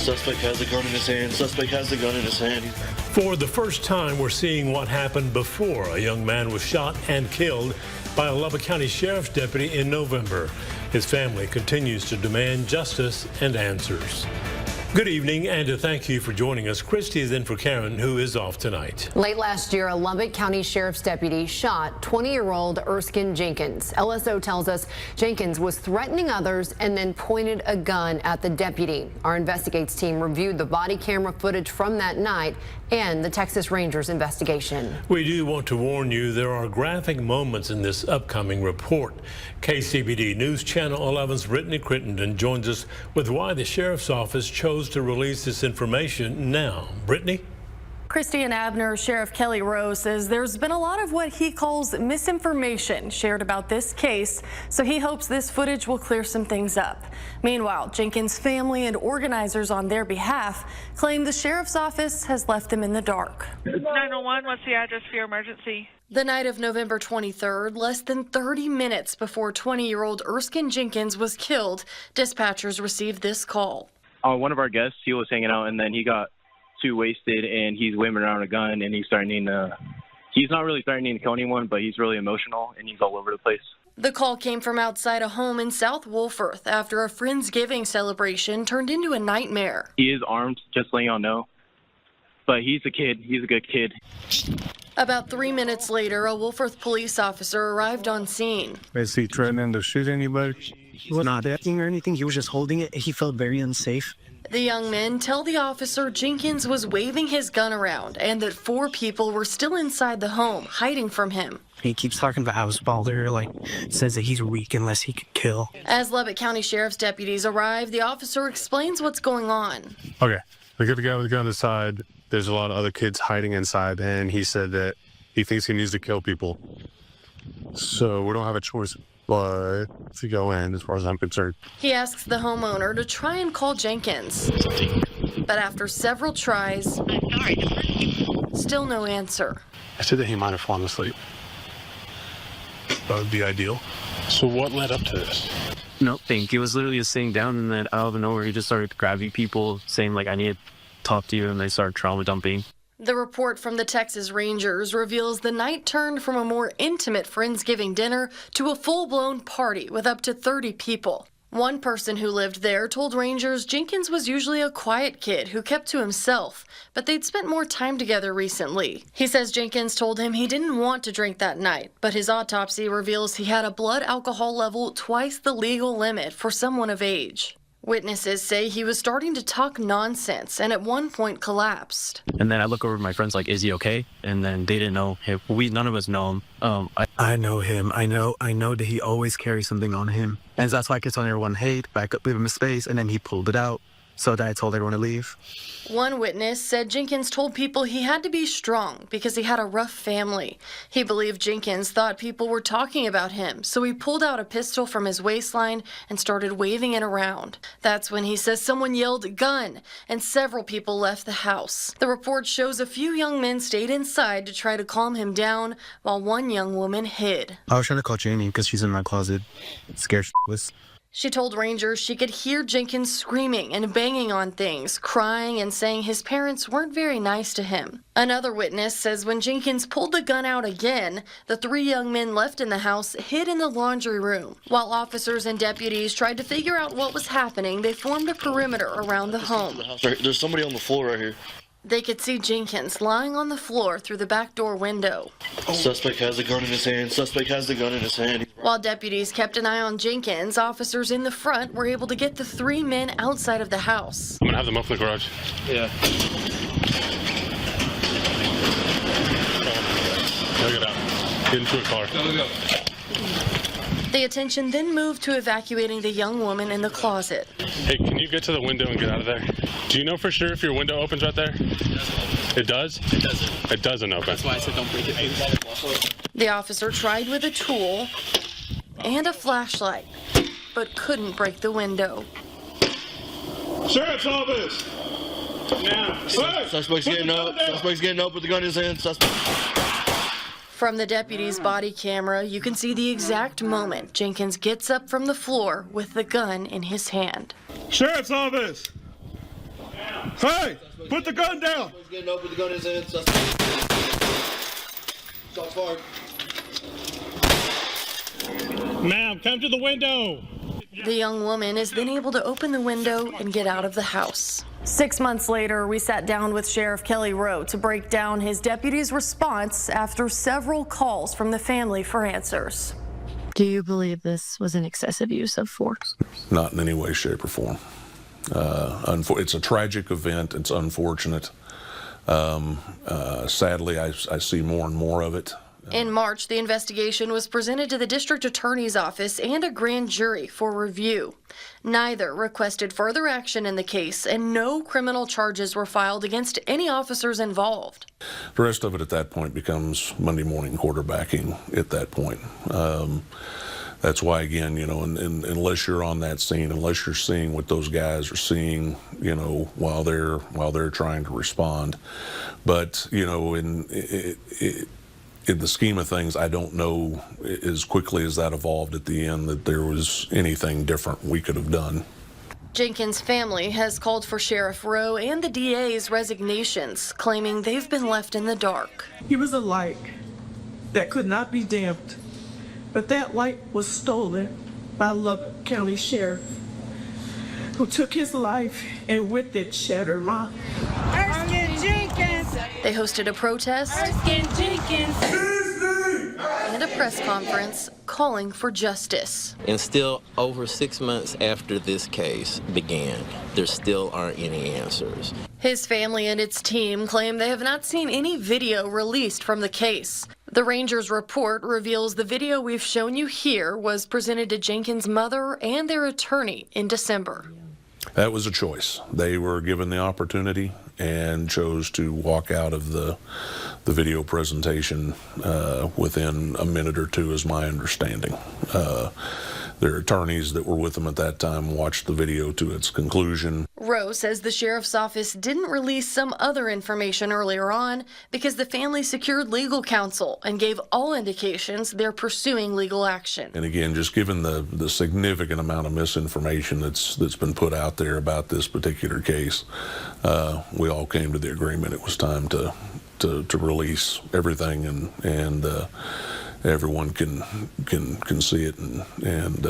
Suspect has a gun in his hand. Suspect has a gun in his hand. For the first time, we're seeing what happened before a young man was shot and killed by a Lubbock County Sheriff's deputy in November. His family continues to demand justice and answers. Good evening, and thank you for joining us. Christy is in for Karen, who is off tonight. Late last year, a Lubbock County Sheriff's deputy shot 20-year-old Erskin Jenkins. LSO tells us Jenkins was threatening others and then pointed a gun at the deputy. Our Investigates team reviewed the body camera footage from that night and the Texas Rangers investigation. We do want to warn you there are graphic moments in this upcoming report. KCBD News Channel 11's Brittany Crittenden joins us with why the Sheriff's Office chose to release this information now. Brittany? Christy and Abner, Sheriff Kelly Rose says there's been a lot of what he calls misinformation shared about this case, so he hopes this footage will clear some things up. Meanwhile, Jenkins' family and organizers on their behalf claim the Sheriff's Office has left them in the dark. 911, what's the address for your emergency? The night of November 23rd, less than 30 minutes before 20-year-old Erskin Jenkins was killed, dispatchers received this call. One of our guests, he was hanging out, and then he got too wasted, and he's waving around a gun, and he's not really threatening to kill anyone, but he's really emotional, and he's all over the place. The call came from outside a home in South Wolforth after a Friendsgiving celebration turned into a nightmare. He is armed, just letting y'all know, but he's a kid. He's a good kid. About 3 minutes later, a Wolforth police officer arrived on scene. Is he threatening to shoot anybody? He was not acting or anything. He was just holding it. He felt very unsafe. The young men tell the officer Jenkins was waving his gun around and that 4 people were still inside the home, hiding from him. He keeps talking about how his father, says that he's weak unless he could kill. As Lubbock County Sheriff's deputies arrive, the officer explains what's going on. Okay, we got the guy with the gun on the side. There's a lot of other kids hiding inside, and he said that he thinks he needs to kill people. So we don't have a choice but to go in, as far as I'm concerned. He asks the homeowner to try and call Jenkins. But after several tries, still no answer. I said that he might have fallen asleep. That would be ideal. So what led up to this? Nothing. He was literally just sitting down, and then out of nowhere, he just started grabbing people, saying, I need to talk to you, and they started trauma dumping. The report from the Texas Rangers reveals the night turned from a more intimate Friendsgiving dinner to a full-blown party with up to 30 people. One person who lived there told Rangers Jenkins was usually a quiet kid who kept to himself, but they'd spent more time together recently. He says Jenkins told him he didn't want to drink that night, but his autopsy reveals he had a blood alcohol level twice the legal limit for someone of age. Witnesses say he was starting to talk nonsense and at one point collapsed. And then I look over at my friends is he okay? And then they didn't know him. None of us know him. I know him. I know that he always carries something on him. And that's why I kept telling everyone, hey, back up, leave him space. And then he pulled it out. So that I told everyone to leave. One witness said Jenkins told people he had to be strong because he had a rough family. He believed Jenkins thought people were talking about him, so he pulled out a pistol from his waistline and started waving it around. That's when he says someone yelled, "Gun!" and several people left the house. The report shows a few young men stayed inside to try to calm him down, while one young woman hid. I was trying to call Jamie because she's in my closet, scared shitless. She told Rangers she could hear Jenkins screaming and banging on things, crying and saying his parents weren't very nice to him. Another witness says when Jenkins pulled the gun out again, the 3 young men left in the house hid in the laundry room. While officers and deputies tried to figure out what was happening, they formed a perimeter around the home. There's somebody on the floor right here. They could see Jenkins lying on the floor through the back door window. Suspect has a gun in his hand. Suspect has the gun in his hand. While deputies kept an eye on Jenkins, officers in the front were able to get the 3 men outside of the house. I'm gonna have them up in the garage. Yeah. Get out. Get into a car. Go. The attention then moved to evacuating the young woman in the closet. Hey, can you get to the window and get out of there? Do you know for sure if your window opens right there? It does? It doesn't. It doesn't open. That's why I said don't break it. The officer tried with a tool and a flashlight, but couldn't break the window. Sheriff's Office! Now. Hey! Suspect's getting up. Suspect's getting up with the gun in his hand. Suspect. From the deputy's body camera, you can see the exact moment Jenkins gets up from the floor with the gun in his hand. Sheriff's Office! Hey, put the gun down. He's getting up with the gun in his hand. Suspect. Shots fired. Ma'am, come to the window. The young woman is then able to open the window and get out of the house. 6 months later, we sat down with Sheriff Kelly Rowe to break down his deputy's response after several calls from the family for answers. Do you believe this was an excessive use of force? Not in any way, shape, or form. It's a tragic event. It's unfortunate. Sadly, I see more and more of it. In March, the investigation was presented to the district attorney's office and a grand jury for review. Neither requested further action in the case, and no criminal charges were filed against any officers involved. The rest of it at that point becomes Monday morning quarterbacking at that point. That's why, again, unless you're on that scene, unless you're seeing what those guys are seeing, while they're trying to respond. But, in the scheme of things, I don't know as quickly as that evolved at the end that there was anything different we could have done. Jenkins' family has called for Sheriff Rowe and the DA's resignations, claiming they've been left in the dark. He was a light that could not be dimmed, but that light was stolen by Lubbock County Sheriff, who took his life and with it shattered mine. Erskin Jenkins! They hosted a protest Erskin Jenkins! and a press conference calling for justice. And still, over 6 months after this case began, there still aren't any answers. His family and its team claim they have not seen any video released from the case. The Rangers report reveals the video we've shown you here was presented to Jenkins' mother and their attorney in December. That was a choice. They were given the opportunity and chose to walk out of the video presentation within a minute or two, is my understanding. Their attorneys that were with them at that time watched the video to its conclusion. Rowe says the sheriff's office didn't release some other information earlier on because the family secured legal counsel and gave all indications they're pursuing legal action. And again, just given the significant amount of misinformation that's been put out there about this particular case, we all came to the agreement it was time to release everything and everyone can see it and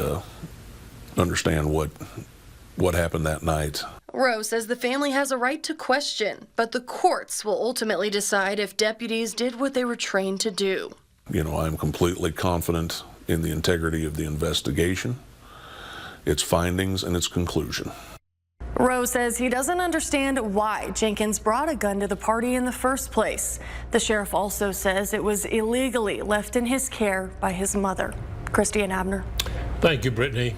understand what happened that night. Rowe says the family has a right to question, but the courts will ultimately decide if deputies did what they were trained to do. I'm completely confident in the integrity of the investigation, its findings, and its conclusion. Rowe says he doesn't understand why Jenkins brought a gun to the party in the first place. The sheriff also says it was illegally left in his care by his mother. Christy and Abner. Thank you, Brittany.